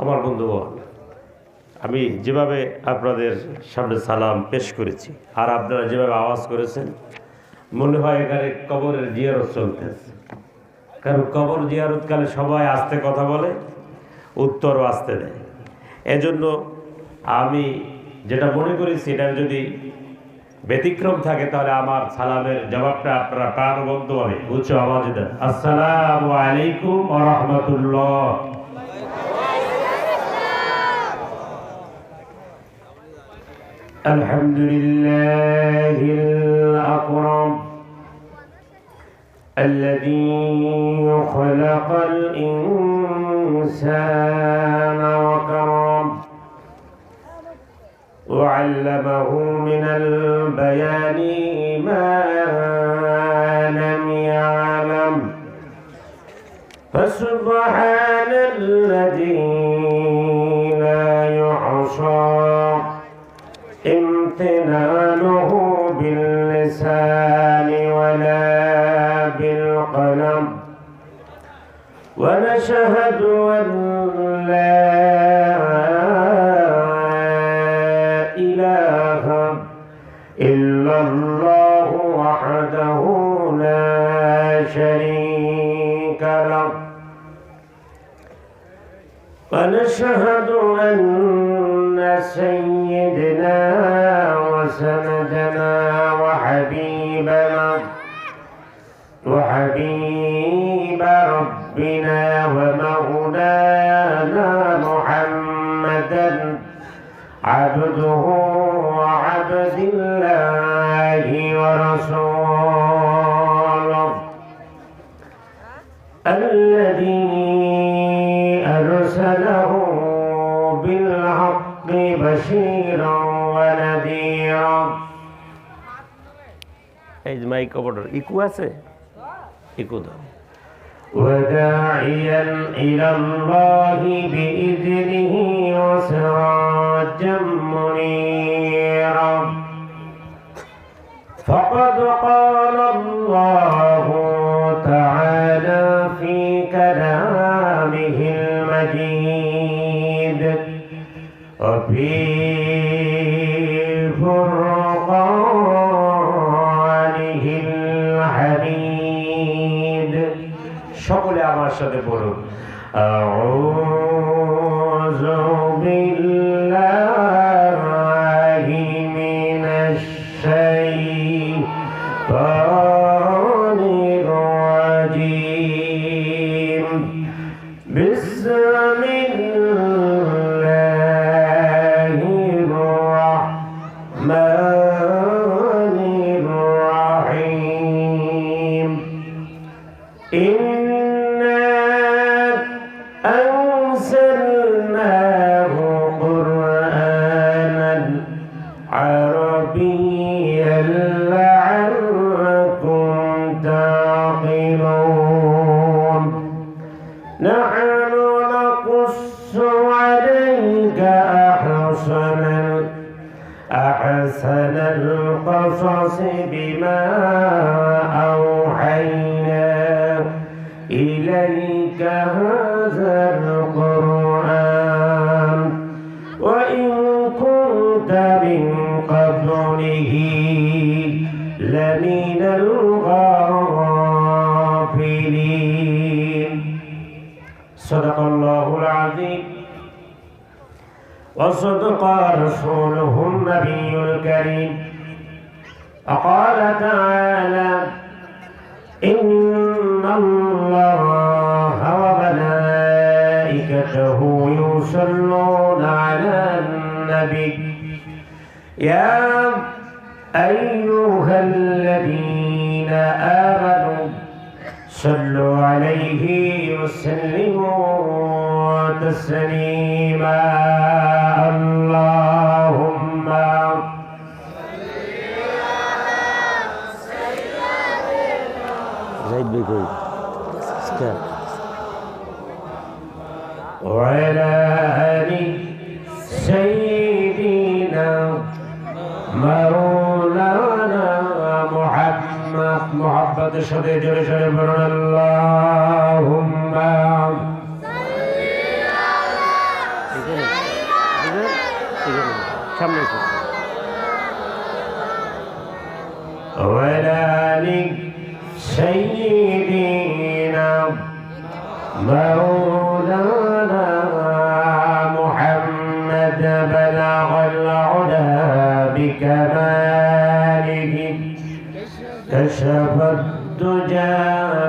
আমার বন্ধুগণ, আমি যেভাবে আপনাদের সামনে সালাম পেশ করেছি আর আপনারা যেভাবে আওয়াজ করেছেন, মনে হয় এখানে কবরের জিয়ারত চলতেছে। কারণ কবর জিয়ারতকালে সবাই আস্তে কথা বলে, উত্তরও আস্তে দেয়। এজন্য আমি যেটা মনে করেছি, এটা যদি ব্যতিক্রম থাকে তাহলে আমার সালামের জবাবটা আপনারা প্রাণবদ্ধভাবে উচ্চ আওয়াজে দেন। আসসালামু আলাইকুম ওয়া রাহমাতুল্লাহ। আলহামদুলিল্লাহিল আকরাম الذي خلق الإنسان وكرم وعلمه من البيان ما لم يعلم فسبحان الذي لا يحصى امتنانه باللسان ولا بالقلم ونشهد أن لا إله إلا الله وحده لا شريك له ونشهد أن سيدنا وسندنا وحبيبنا وحبيب ربنا ومولانا محمدا عبده وعبد الله ورسوله الذي أرسله بالحق بشيرا ونذيرا. এই মাইক অপারেটর ইকো আছে, ইকো দাও. وداعيا إلى الله بإذنه وسراجا منيرا فقد قال الله تعالى في كلامه المجيد وفي فرقانه الحميد. সকলে আমার সাথে বলুন, আউযু বিল্লাহি মিনাশ শাইতানির রাজীম. বিসমিল্লাহির রাহমানির রাহিম. أنزلناه قرآنا عربيا لعلكم تعقلون. نحن نقص عليك أحسن القصص بما أوحينا إليك هذا القرآن وإن كنت من قبله لمن الغافلين. صدق الله العظيم وصدق رسوله النبي الكريم. وقال تعالى إن الله وملائكته يصلون على النبي يا أيها الذين آمنوا صلوا عليه وسلموا تسليما. اللهم زيد بيكوي وعلى آل سيدنا مولانا محمد محبت شدي جل جلاله. اللهم সামনে এসো। ওয়ালানি সাইয়্যিদিনা মাওলানা মুহাম্মদ বালাগাল উলা বিকামালিহি কাশাফাদ দুজা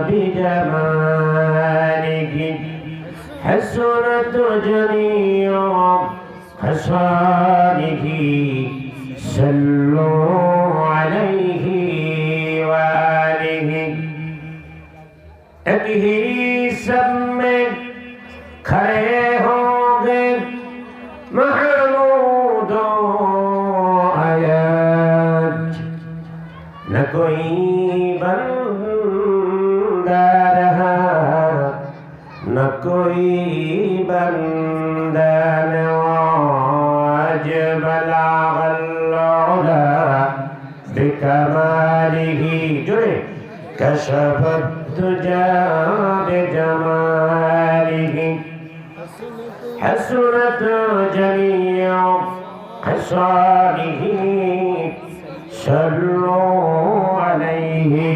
বিজামালিহি حسنت جميع خصاله صلوا عليه وآله एक ही सब में खड़े होंगे महमूद आयात न कोई बंदा रहा न कोई बंदन आज बलागल उला बिकमालिही जुड़े कशफत दुजा बिजमालिही हसनत जमीअ खसालिही सल्लु अलैहि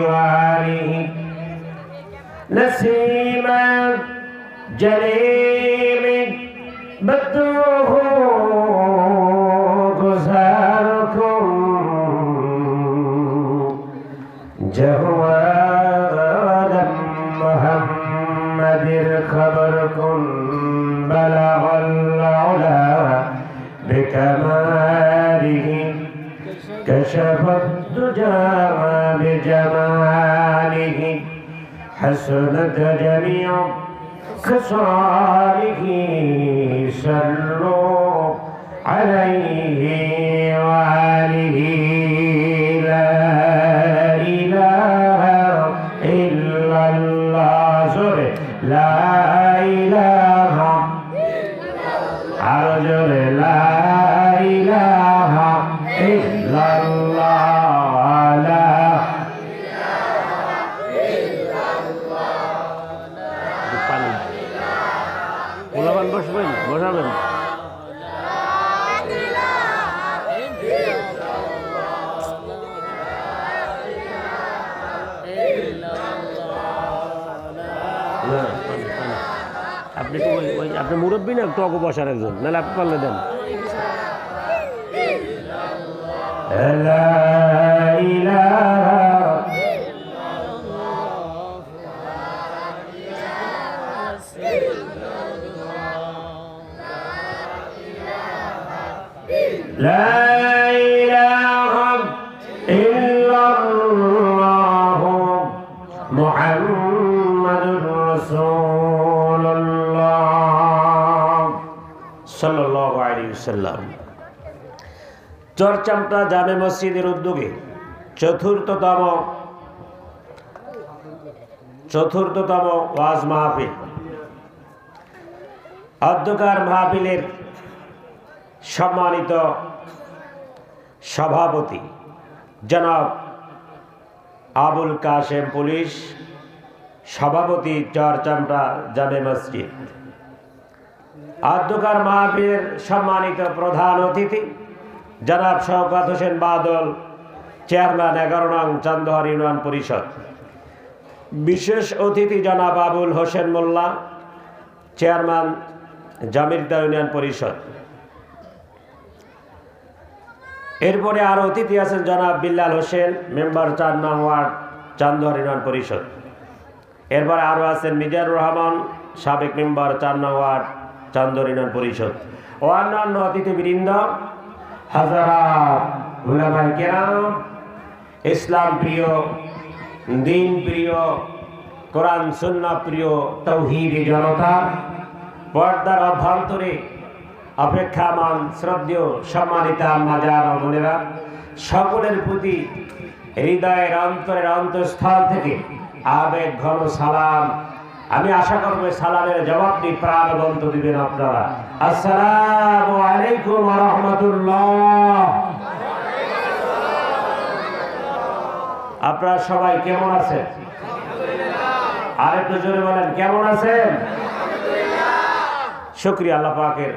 वालिही नसीम जलील बदरूह गुज़ारकुम जहवादम मुहम्मदिर खबरकुम बलगल उला बिकमालिही कशफत दुजा बिजमालिही حسنت جميع خصاله صلوا عليه وآله لا إله إلا الله لا إله أرجو لا إله إلا الله لا বসবেন বসাবেন আপনি তো আপনি মুরব্বী না একটু অগো বসার একজন নাহলে আপনি পারলে দেন لا إله إلا الله محمد رسول الله صلى الله عليه وسلم চরচামটা জামে মসজিদের উদ্যোগে চতুর্থতম ওয়াজ মাহফিল অধ্যকার মাহফিলের সম্মানিত সভাপতি জনাব আবুল কাশেম পুলিশ সভাপতি চরচামটা জামে মসজিদ অধ্যকার মাহফিলের সম্মানিত প্রধান অতিথি জনাব শওকত হোসেন বাদল চেয়ারম্যান 11 নং চান্দোহার ইউনিয়ন পরিষদ বিশেষ অতিথি জনাব আবুল হোসেন মোল্লা চেয়ারম্যান জামিরদা ইউনিয়ন পরিষদ এরপরে আরো অতিথি আছেন জনাব বিল্লাল হোসেন মেম্বার 4 নং ওয়ার্ড চান্দোহার ইউনিয়ন পরিষদ এরপরে আরো আছেন মিজানুর রহমান সাবেক মেম্বার 4 নং ওয়ার্ড চান্দোহার ইউনিয়ন পরিষদ ও অন্যান্য অতিথিবৃন্দ হাজারাত উলামায়ে কেরাম ইসলাম প্রিয় দিন প্রিয় কোরআন সুন্নাহ প্রিয় তাওহীদি জনতা পর্দার অভ্যন্তরে অপেক্ষামান শ্রদ্ধেয় সম্মানিতা আম্মা জান ও বোনেরা সকলের প্রতি হৃদয়ের অন্তরের অন্তঃস্থল থেকে আবেগ ঘন সালাম আমি আশা করব সালামের জবাবটি প্রাণবন্ত দিবেন আপনারা আসসালামু আলাইকুম ওয়া রাহমাতুল্লাহ আপনারা সবাই কেমন আছেন আরেকটু জোরে বলেন কেমন আছেন শুকরিয়া আল্লাহ পাকের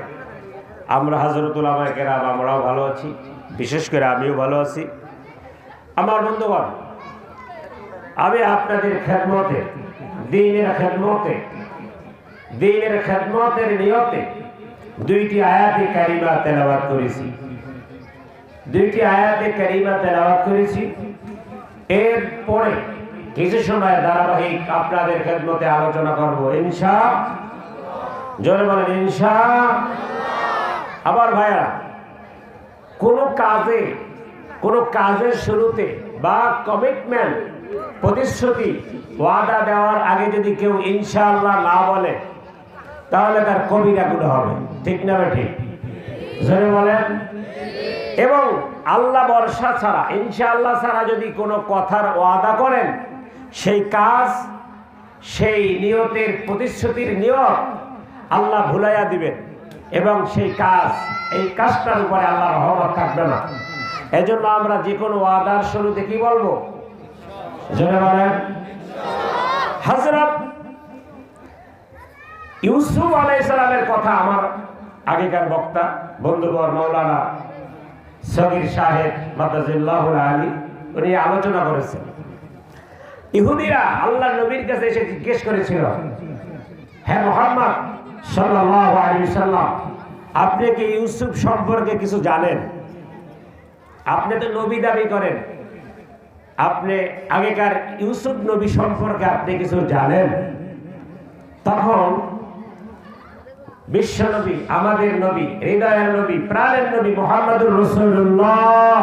আমরা হযরতুল উলামায়ে কেরাম আমরাও ভালো আছি, বিশেষ করে আমিও ভালো আছি। আমার বন্ধুগণ, আমি আপনাদের খেদমতে, দ্বীনের খেদমতের নিয়তে দুইটি আয়াতে কারিমা তেলাওয়াত করেছি। এরপরে কিছু সময় ধারাবাহিক আপনাদের খেদমতে আলোচনা করব ইনশাআল্লাহ। জোরে বলেন ইনশাআল্লাহ। আবার ভাইরা, কোনো কাজের শুরুতে বা কমিটমেন্ট, প্রতিশ্রুতি, ওয়াদা দেওয়ার আগে যদি কেউ ইনশাআল্লাহ না বলে তাহলে তার কবিরা গুনাহ হবে। ঠিক না ঠিক? জোরে বলেন। এবং আল্লাহ ভরসা ছাড়া, ইনশাআল্লাহ ছাড়া যদি কোনো কথার ওয়াদা করেন, সেই কাজ, সেই নিয়তের, প্রতিশ্রুতির নিয়ত আল্লাহ ভুলাইয়া দিবেন এবং সেই কাজ, এই কাজটার উপরে আল্লাহর রহমত থাকবে না। এজন্য আমরা যে কোনো ওয়াদার শুরুতে কি বলবো? জোরে বলেন হযরত ইউসুফ আলাইহিস সালামের কথা আমার আগেকার বক্তা বন্ধুবর মাওলানা সগীর সাহেব মাদাজিল্লাহুল আলী উনি আলোচনা করেছেন। ইহুদিরা আল্লাহর নবীর কাছে এসে জিজ্ঞেস করেছিল, হে মুহাম্মদ সাল্লাল্লাহু আলাইহি সাল্লাম, আপনি কি ইউসুফ সম্পর্কে কিছু জানেন? আপনি তো নবী দাবি করেন, আপনি আগেকার ইউসুফ নবী সম্পর্কে আপনি কিছু জানেন? তখন বিশ্ব নবী, আমাদের নবী, হৃদয়ের নবী, প্রাণের নবী মুহাম্মদুর রাসূলুল্লাহ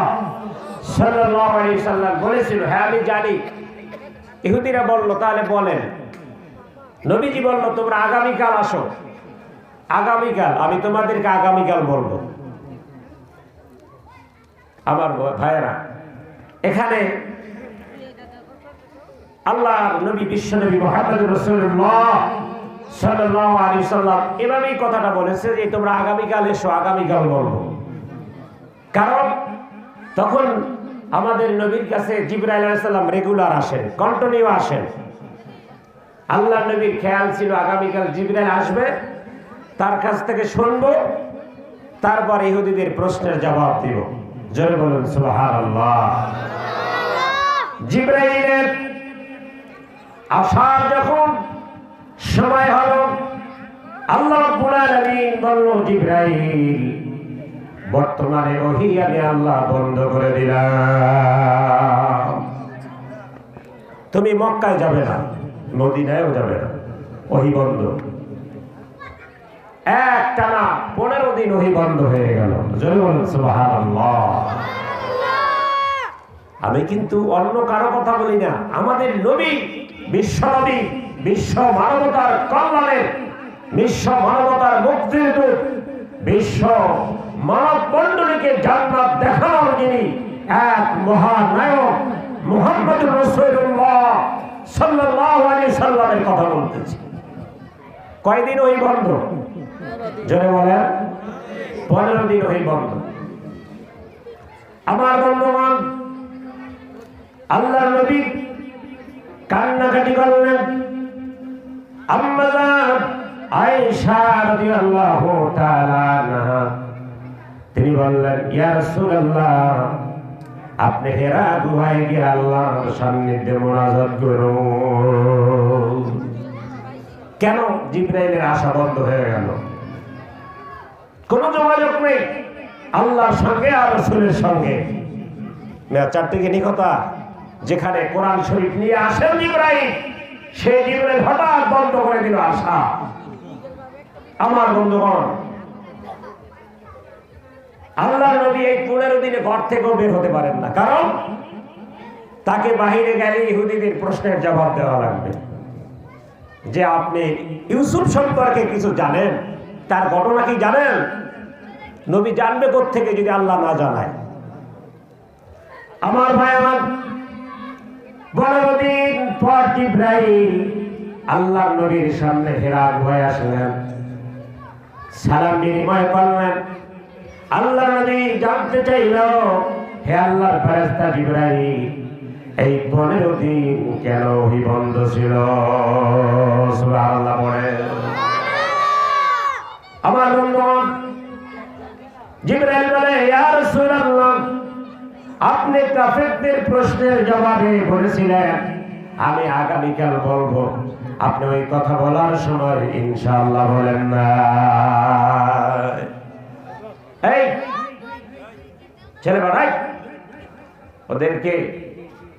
সাল্লাল্লাহু আলাইহি সাল্লাম বলেছিল, হ্যাঁ আমি জানি। ইহুদিরা বলল, তাহলে বলেন। নবীজি বলল, তোমরা আগামীকাল আসো, আগামীকাল আমি তোমাদেরকে আগামীকাল বলবো। আমার ভাইয়েরা, এখানে আল্লাহর নবী, বিশ্ব নবী মুহাম্মদুর রাসূলুল্লাহ সাল্লাল্লাহু আলাইহি সাল্লাম এভাবেই কথাটা বলেছে যে তোমরা আগামীকাল এসো, আগামীকাল বলবো। কারণ তখন আমাদের নবীর কাছে জিবরাইল আলাইহিস সালাম রেগুলার আসেন, কন্টিনিউ আসেন। আল্লাহর নবীর খেয়াল ছিল আগামীকাল জিবরাইল আসবে, তার কাছ থেকে শুনবো, তারপর ইহুদিদের প্রশ্নের জবাব দিব। জোরে বলুন সুবহানাল্লাহ। জিবরাইলের আসার যখন সময় হলো, আল্লাহ রাব্বুল আলামিন বলল, জিবরাইল বর্তমানে ওহী আমি আল্লাহ বন্ধ করে দিলাম, তুমি মক্কায় যাবে না, মদিনায়ও যাবে না, ওহী বন্ধ। একটানা 15 দিন ওহী বন্ধ হয়ে গেল। জোরে বলুন সুবহানাল্লাহ। আমি কিন্তু অন্য কারো কথা বলি না, আমাদের নবী, বিশ্ব নবী, বিশ্ব মানবতার কল্যাণের, বিশ্ব মানবতার মুক্তির দূত, বিশ্ব মানব মণ্ডলীকে জান্নাত দেখানোর যিনি এক মহানায়ক মুহাম্মদুর রাসূলুল্লাহ সাল্লাল্লাহু আলাইহি সাল্লামের কথা বলতেছি। কয়দিন ওই বন্ধ? জোরে বলেন 15 দিন ওই বন্ধ। আমার বন্ধুগণ, আল্লাহর নবী কান্নাকাটি করলেন। আম্মা জান আয়েশা রাদিয়াল্লাহু তাআলা আনহা তিনি বললেন, ইয়া রাসূলুল্লাহ, আপনি হেরা গুহায় গিয়ে আল্লাহর সান্নিধ্যে মুনাজাত করুন। কেন জিবরাইলের আসা বন্ধ হয়ে গেল? কোনো যোগাযোগ নেই আল্লাহর সঙ্গে আর রাসূলের সঙ্গে। চারটিখানি কথা, যেখানে কোরআন শরীফ নিয়ে আসেন জিবরাইল, সেই জিবরাইল হঠাৎ বন্ধ করে দিল আসা। আমার বন্ধুগণ, আল্লাহর নবী এই 15 দিনে ঘর থেকেও বের হতে পারেন না, কারণ তাকে বাহিরে গেলে ইহুদিদের প্রশ্নের জবাব দেওয়া লাগবে যে আপনি ইউসুফ সম্পর্কে কিছু জানেন, তার ঘটনা কি জানেন? নবী জানবে কোত্থেকে যদি আল্লাহ না জানায়? আমার ভাই, আমার 12 দিন পর জিবরাইল আল্লাহর নবীর সামনে হেরা গুহায় আসলেন, সালাম বিনিময় করলেন। আল্লাহর নবী জানতে চাইল, হে আল্লাহর ফেরেশতা জিবরাইল, এই 15 দিন কেন ওহী বন্ধ ছিল? সুবহানাল্লাহ পড়ে। আমার বন্ধুগণ, আপনি কাফেরদের প্রশ্নের জবাবে বলেছিলেন আমি আগামীকাল বলবো, আপনি ওই কথা বলার সময় ইনশাআল্লাহ বলেন না। এই ছেলে বাড়াই, ওদেরকে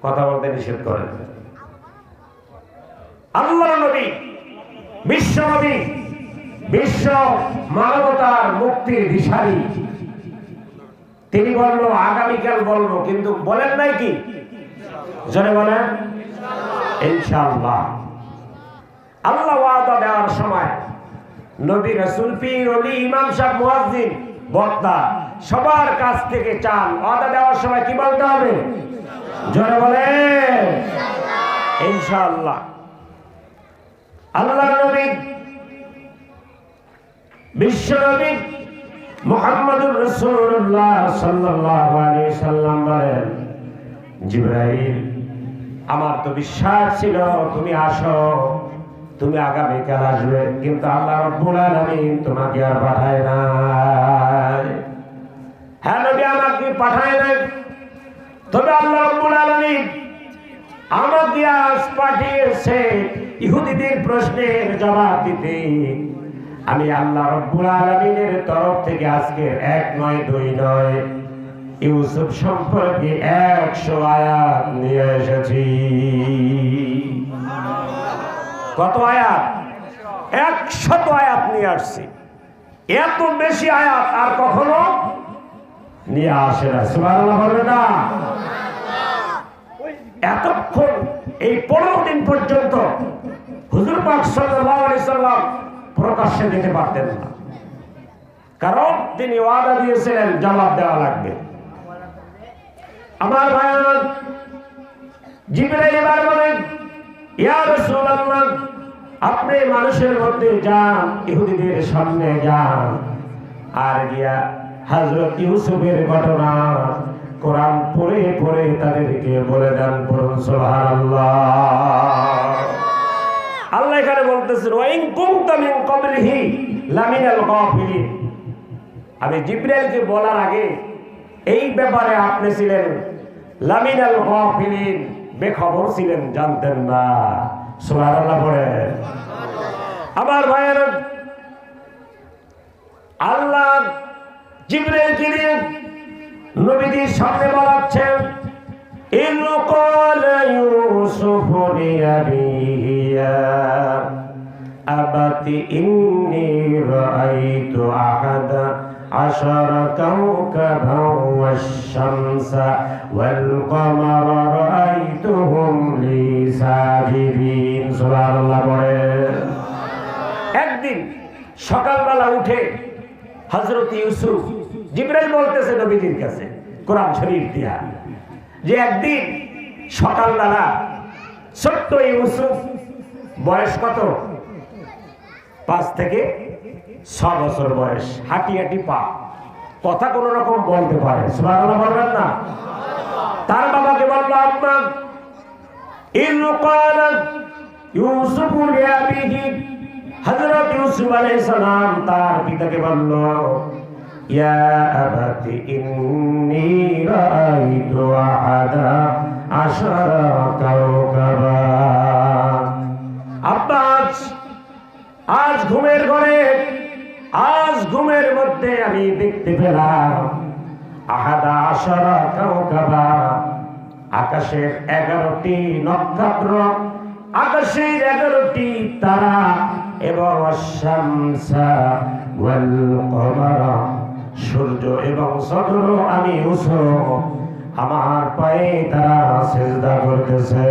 কথা বলতে নিষেধ করেন। আল্লাহ নবী, বিশ্ব নবী, বিশ্ব মানবতার মুক্তির দিশারি, তিনি বললো আগামীকাল বলবো, কিন্তু বলেন নাই কি? জোরে বলেন ইনশাআল্লাহ। আল্লাহ ওয়াদা দেওয়ার সময় নবী, রাসূল, পীর, ওলি, ইমাম সাহেব, মুয়াজ্জিন, বক্তা সবার কাছ থেকে চান ওয়াদা দেওয়ার সময় কি বলতে হবে? জোরে বলেন ইনশাআল্লাহ। আল্লাহ নবী, বিশ্ব নবী মুহাম্মদুর রাসূলুল্লাহ সাল্লাল্লাহু আলাইহি সাল্লাম বলেন, জিবরাইল, আমার তো বিশ্বাস ছিল তুমি আসো, তুমি আগামীকাল আসবে, কিন্তু আল্লাহ রাব্বুল আলামিন তোমাকে আর পাঠায় নাই। হ্যাঁ নবী, আমাকে পাঠায় নাই, তবে আল্লাহ রাব্বুল আলামিন আমাকে আজ পাঠিয়েছে ইহুদিদের প্রশ্নের জবাব দিতে। আমি আল্লাহ রাব্বুল আলামিনের তরফ থেকে আজকে 1 নয় 2 নয় ইউসুফ সম্পর্কে 100 আয়াত নিয়ে এসেছি। কত আয়াত? 100 আয়াত নিয়ে আসছি। এত বেশি আয়াত আর কখনো নিয়ে আসে না। সুবহানাল্লাহ বলবে না? এতক্ষণ এই 15 দিন পর্যন্ত হুজুর পাক সাল্লাল্লাহু আলাইহি সাল্লাম প্রকাশ্যে দিতে পারতেন না, কারণ তিনি ওয়াদা দিয়েছিলেন জবাব দেওয়া লাগবে। আমার ভাইয়েরা, জিবরাইল এবার বলেন, ইয়া রাসূলুল্লাহ, আপনি মানুষের মধ্যে যান, ইহুদিদের সামনে যান, আর গিয়া হযরত ইউসুফের ঘটনা কোরআন পড়ে পড়ে তাদেরকে বলে দেন। পড়ুন সুবহানাল্লাহ। আল্লাহ এখানে বলতেছেন, ওয়া ইন কুনতা মিন ক্বাবলিহি লামিনাল গাফিলিন। আমি জিবরাইলকে বলার আগে এই ব্যাপারে আপনি ছিলেন লামিনাল গাফিলিন, বেখবর ছিলেন, জানতেন না। সুবহানাল্লাহ পড়ে। আমার ভাইয়েরা, আল্লাহ জিবরাইলকে দিয়ে নবীদের সামনে বলাচ্ছেন, ইন ক্বালা ইউসুফ লিআবিহি ইয়া আবাতি ইন্নী রাআইতু আহাদা আশারা কাওকাবান ওয়াশ-শামসা ওয়াল কমারা রাআইতুহুম লি সাজিদিন। সুবহানাল্লাহ পড়ে। একদিন সকালবেলা উঠে হযরত ইউসুফ, জিবরাইল বলতেছে নবীজির কাছে কোরআন শরীফ দিয়া, যে একদিন সকালবেলা ছোট্ট ইউসুফ, বয়স কত? 5 থেকে 6 বছর বয়স, হাঁটি হাঁটি পা, কথা কোন রকম বলতে পারে। সুবহানাল্লাহ বলবেন না? তার বাবাকে বলল, আম্মা ইন ক্বালা ইউসুফ লিআবিহি, হযরত ইউসুফ আলাইহিস সালাম তার পিতাকে বলল, ইয়া আবাতি ইন্নী রাআইতু আহাদা আশারা কাওকাবা। আব্বাস, আজ ঘুমের ঘরে, আজ ঘুমের মধ্যে আমি দেখতে পেলাম আহাদা আশারা কাওকাবা, আকাশের 11টি নক্ষত্র, আকাশের 11টি তারা, এবং আশ-শামসা ওয়াল কমারা, সূর্য এবং চন্দ্র আমি ইউসুফ আমার পায়ে তারা সিজদা করতেছে।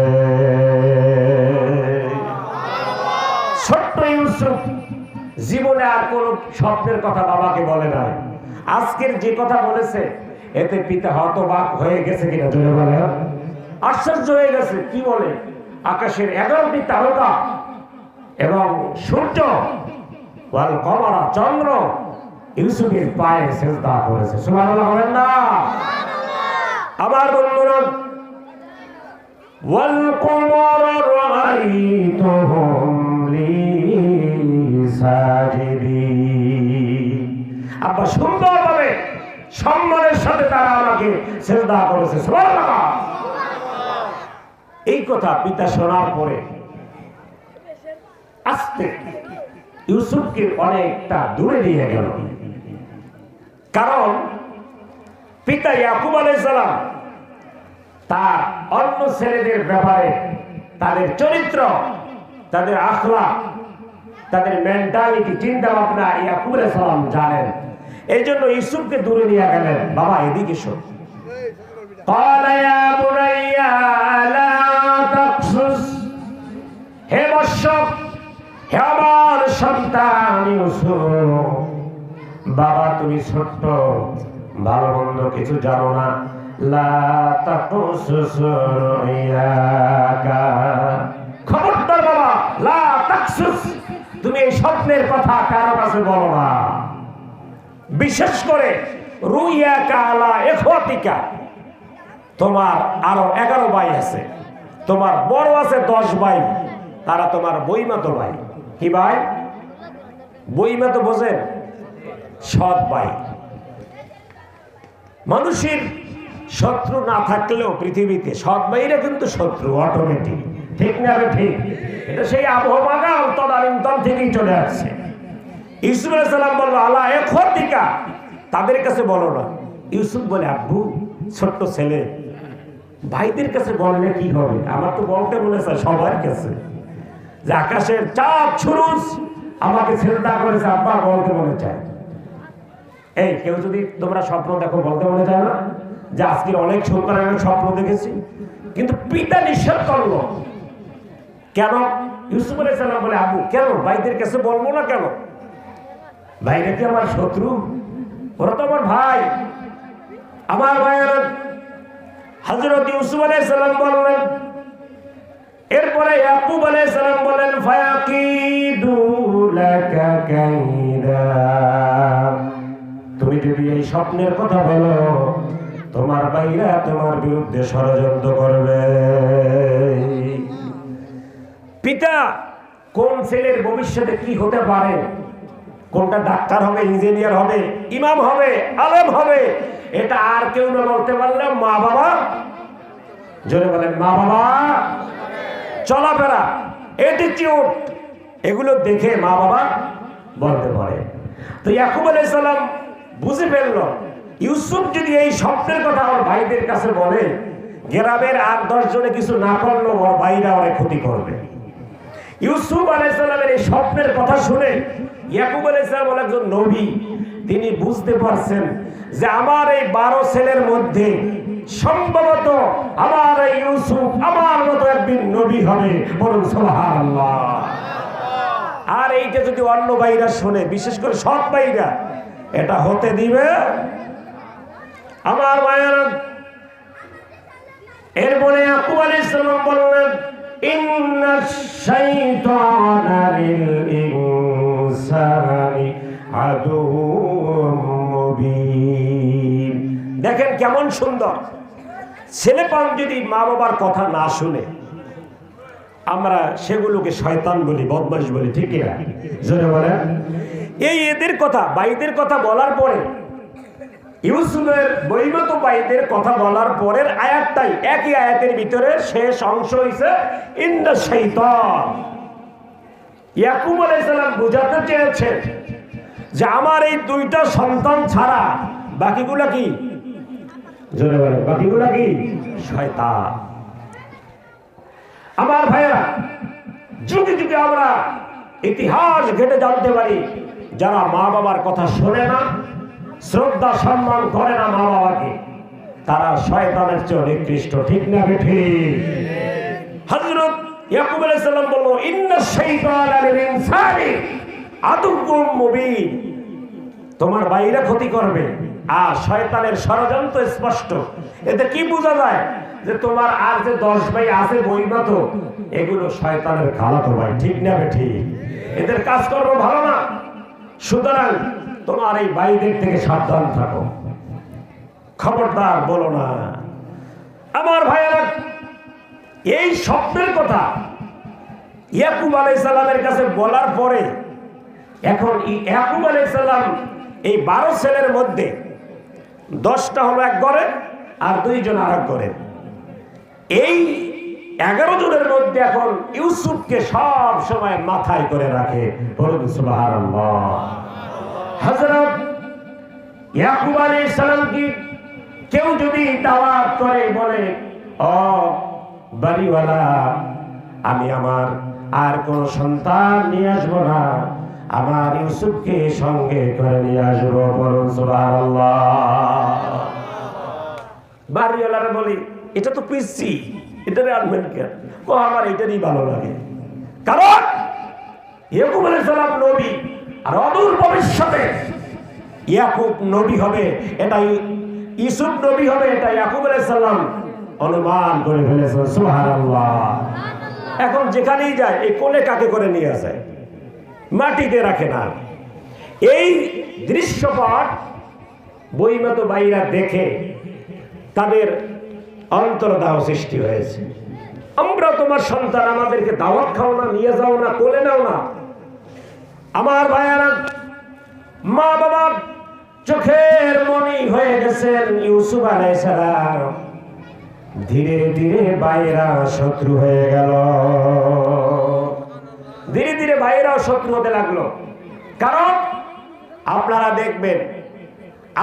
ছোট্ট ইউসুফ জীবনে আর কোন স্বপ্নের কথা বাবাকে বলে নাই। আজকের যে কথা বলেছে এতে পিতা হতবাক হয়ে গেছে কিনা জোরে বলে, আশ্চর্য হয়ে গেছে। কি বলে? আকাশের 11টি তারকা এবং সূর্য, ওয়াল কমারা, চন্দ্র ইউসুফের পায়ে সিজদা করেছে। সুবহানাল্লাহ বলেন না? আবার বন্ধুরা, ওয়াল কমারা রাআইতুহুম লি সাজিদিন। আব্বা সুন্দরভাবে সম্মানের সাথে তারা আমাকে সিজদা করেছে। সুবহানাল্লাহ। এই কথা পিতা শোনার পরে আস্তে ইউসুফকে অনেকটা দূরে নিয়ে গেল। কারণ পিতা ইয়াকুব আলাইহিস সালাম তার অন্য ছেলেদের ব্যাপারে তাদের চরিত্র, তাদের আখলাক, তাদের মেন্টালিটি, চিন্তা ভাবনা ইয়াকুব আলাইহিস সালাম জানেন। এই জন্য ইউসুফকে দূরে নিয়ে গেলেন। বাবা এদিকে শোন। قال يا بني لا تقصص, হে বৎস, হে আমার সন্তান ইউসুফ, বাবা তুমি ছোট্ট, ভালো মন্দ কিছু জানো না। লা তাকসুস রুয়াকা, খবরদার বাবা, লা তাকসুস, তুমি এই স্বপ্নের কথা কারো কাছে বলো না। বিশেষ করে রুয়াকা আলা ইখওয়াতিকা, তোমার আরো 11 ভাই আছে, তোমার বড় আছে 10 ভাই, তারা তোমার বইমাতো ভাই। কি ভাই? বইমাতো বোঝেন? সৎ ভাই। মানুষের শত্রু না থাকলেও পৃথিবীতে সৎ ভাইরা কিন্তু শত্রু অটোমেটিক, ঠিক না? ঠিক। এটা সেই আবহাওয়া তদানীন্তন থেকেই চলে আসছে। ইউসুফ আলাইহিস সালাম বলল আলা ইখওয়াতিকা, তাদের কাছে বলো না। ইউসুফ বলে আব্বু, ছোট্ট ছেলে, ভাইদের কাছে বললে কি হবে? আমার তো বলতে মনে চায় সবার কাছে, যে আকাশের চাঁদ ছুরুস আমাকে সিজদা করেছে, আব্বা বলতে মনে চায়। এই কেউ যদি তোমরা স্বপ্ন দেখো বলতে মনে চায় না যে আজকে অনেক সুন্দর আমি স্বপ্ন দেখেছি? কিন্তু পিতা নিষেধ করলো। কেন? ইউসুফ আলাইহিস সালাম বলে আব্বু কেন ভাইদের কাছে বলবো না কেন? ভাইরা কি আমার শত্রু? ওরা তো আমার ভাই, আমার ভাইয়েরা। হযরত ইউসুফ আলাইহিস সালাম বললেন, এরপরে ইয়াকুব আলাইহিস সালাম বলেন ফায়াকিদু লাকা কাইদা, তুমি যদি এই স্বপ্নের কথা বলো তোমার ভাইরা তোমার বিরুদ্ধে ষড়যন্ত্র করবে। পিতা কোন ছেলের ভবিষ্যতে কি হতে পারে, কোনটা ডাক্তার হবে, ইঞ্জিনিয়ার হবে, ইমাম হবে, আলেম হবে, এটা আর কেউ না বলতে পারলে মা বাবা। জোরে বলেন মা বাবা। চলাফেরা, অ্যাটিটিউড, এগুলো দেখে মা বাবা বলতে পারে। তো ইয়াকুব আলাইহিস সালাম বুঝে ফেলল ইউসুফ যদি এই স্বপ্নের কথা ওর ভাইদের কাছে বলে, গ্রামের আর 10 জনে কিছু না করলেও ওর ভাইরা অনেক ক্ষতি করবে। ইউসুফ আলাইহিস সালামের এই স্বপ্নের কথা শুনে ইয়াকুব আলাইহিস সালাম একজন নবী, তিনি বুঝতে পারছেন যে আমার এই 12 ছেলের মধ্যে সম্ভবত আমার এই ইউসুফ আমার মতো একদিন নবী হবে। বলুন সুবহানাল্লাহ। আর এইটা যদি অন্য ভাইরা শুনে, বিশেষ করে সৎ ভাইরা, এটা হতে দিবে আমার ভাইয়েরা। এরপরে ইয়াকুব আলাইহিস সালাম বললেন ইন্নাশ শাইতানা লিল ইনসানি আদুউম মুবিন। দেখেন কেমন সুন্দর। ছেলেপান যদি মা বাবার কথা না শুনে, আমরা সেগুলোকে শয়তান বলি, বদমাশ বলি, ঠিক না? জোরে বলেন। এই এদের কথা, ভাইদের কথা বলার পরে, ইউসুফের বইমাতো ভাইদের কথা বলার পরের আয়াতটাই, একই আয়াতের ভিতরে শেষ অংশ হইছে ইন্নাশ শাইতান। ইয়াকুব আলাইহিস সালাম বুঝাতে চেয়েছেন যে আমার এই 2টা সন্তান ছাড়া বাকিগুলা কি? জোরে বলেন বাকিগুলা কি? শয়তান। আমার ভাইরা, যুগে যুগে আমরা ইতিহাস ঘেটে জানতে পারি, যারা মা বাবার কথা শোনে না, শ্রদ্ধা সম্মান করে না মা বাবাকে, তারা শয়তানের চেয়ে নিকৃষ্ট, ঠিক না বেঠিক? হযরত ইয়াকুব আলাইহিস সালাম বলল ইন্নাশ শাইতানা লিল ইনসানি আদুউম মুবিন, তোমার ভাইরা ক্ষতি করবে। আর শয়তানের ষড়যন্ত্র স্পষ্ট। এতে কি বোঝা যায়? যে তোমার আর যে 10 ভাই আছে বইমাতো, এগুলো শয়তানের খালাতো ভাই, ঠিক না বেঠিক? এদের কাজকর্ম ভালো না। সুতরাং তোমার এই ভাইদের থেকে সাবধান থাকো, খবরদার বলো না। আমার ভাইয়েরা, এই স্বপ্নের কথা ইয়াকুব আলাইহিস সালামের কাছে বলার পরে, এখন ইয়াকুব আলাইহিস সালাম এই 12 ছেলের মধ্যে 10টা হলো এক ঘরে আর 2 জন আর এক ঘরে। এই 11 জনের মধ্যে এখন ইউসুফকে সব সময় মাথায় করে রাখে। বলুন সুবহানাল্লাহ। হযরত ইয়াকুব আলাইহিস সালাম কি কেউ যদি দাওয়াত করে বলে, ও বাড়িওয়ালা, আমি আমার আর কোন সন্তান নিয়ে আসবো না, আমার ইউসুফকে সঙ্গে করে নিয়ে আসবো। বলুন সুবহানাল্লাহ। বাড়িওয়ালারা বলি, এটা তো পিসি, এটারে আনবেন কেন? ও আমার এটারই ভালো লাগে, কারণ ইয়াকুব আলাইহিস সালাম নবী, আর অদূর ভবিষ্যতে ইয়াকুব নবী হবে, এটা ইউসুফ নবী হবে, এটা ইয়াকুব আলাইহিস সালাম অনুমান করে ফেলেছেন। সুবহানাল্লাহ। এখন যেখানেই যায় এই কোলে কাকে করে নিয়ে আসে, মাটিতে রাখে না। এই দৃশ্যপট বইমতো বাইরা দেখে তাদের অন্তর্দাহ সৃষ্টি হয়েছে। আমরা তোমার সন্তান, আমাদেরকে দাওয়াত খাও না, নিয়ে যাও না, কোলে নাও না। আমার ভাইয়ারা, মা বাবার চোখের মনি হয়ে গেছেন ইউসুফ আলাইহিস সালাম। ধীরে ধীরে বাইরা শত্রু হয়ে গেল, ধীরে ধীরে বাইরাও শত্রু হতে লাগলো। কারণ আপনারা দেখবেন,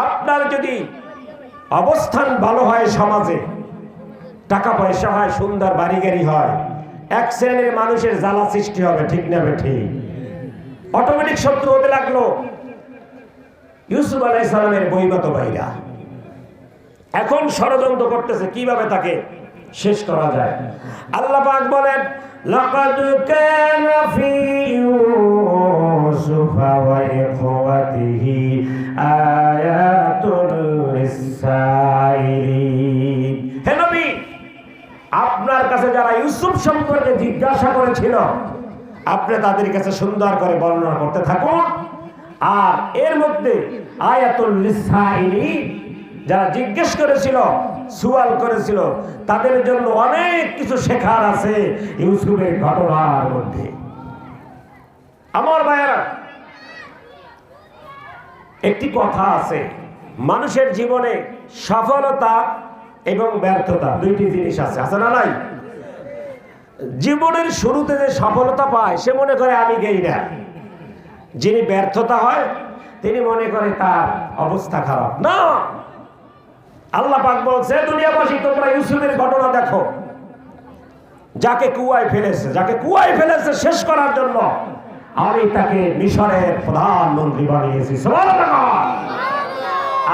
আপনার যদি অবস্থান ভালো হয়, সমাজে টাকা পয়সা হয়, সুন্দর বাড়ি গাড়ি হয়, এক শ্রেণীর মানুষের জ্বালা সৃষ্টি হবে, ঠিক না ঠিক? অটোমেটিক শত্রু হতে লাগলো ইউসুফ আলাইহিস সালামের বইমত ভাইরা। এখন ষড়যন্ত্র করতেছে কিভাবে তাকে শেষ করা যায়। আল্লাহ পাক বলেন, লাকাদ কানা ফি ইউসুফ ওয়া ইখওয়াতিহি আয়াতুল লিসাইলিন। হে নবী, আপনার কাছে যারা ইউসুফ সম্পর্কে জিজ্ঞাসা করেছিল, আপনি তাদের কাছে সুন্দর করে বর্ণনা করতে থাকুন। আর এর মধ্যে আয়াতুল লিসাইলিন, যারা জিজ্ঞেস করেছিল, সুয়াল করেছিল, তাদের জন্য অনেক কিছু শেখার আছে ইউসুফের ঘটনার মধ্যে। আমার ভাইয়েরা, একটি কথা আছে, মানুষের জীবনে সফলতা এবং ব্যর্থতা দুইটি জিনিস আছে, আছে না নাই? জীবনের শুরুতে যে সফলতা পায় সে মনে করে আমি গেই না, যিনি ব্যর্থতা হয় তিনি মনে করে তার অবস্থা খারাপ। না, আল্লাহ পাক বলছে, দুনিয়াবাসী তোমরা ইউসুফের ঘটনা দেখো, যাকে কুয়ায় ফেলেছে, যাকে কুয়ায় ফেলেছে শেষ করার জন্য আমি তাকে মিশরের প্রধানমন্ত্রী বানিয়েছি। সুবহানাল্লাহ।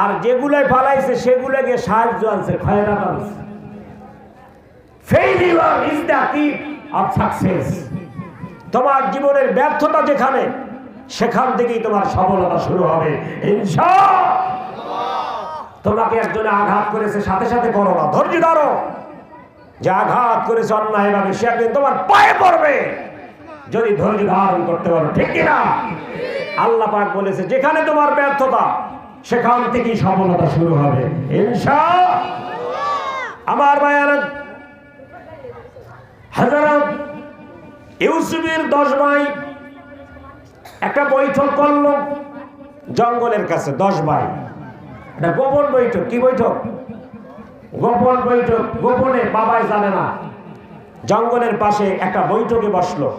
আর যেগুলোই ফালাইছে সেগুলোকে সাহায্য আনছে, খয়রাত আনছে। ফেইলিউর ইজ দ্য কি অফ সাকসেস। তোমার জীবনের ব্যর্থতা যেখানে, সেখান থেকেই তোমার সফলতা শুরু হবে ইনশাআল্লাহ। তোমাকে একজনে আঘাত করেছে, সাথে সাথে করো না, ধৈর্য ধরো। যে আঘাত করেছে অন্যায়ভাবে, সে একদিন তোমার পায়ে পড়বে, যদি ধৈর্য ধারণ করতে পারো, ঠিক কিনা? আল্লাহ পাক বলেছে, যেখানে তোমার ব্যর্থতা সেখান থেকেই সফলতা শুরু হবে ইনশাআল্লাহ। আমার ভাইয়ারা, হযরত ইউসুফের 10 ভাই একটা বৈঠক করলো জঙ্গলের কাছে। 10 ভাই, এটা গোপন বৈঠক। কি বৈঠক? গোপন বৈঠক, গোপনে, বাবাই জানে না। জঙ্গলের পাশে একটা বৈঠকে বসলো।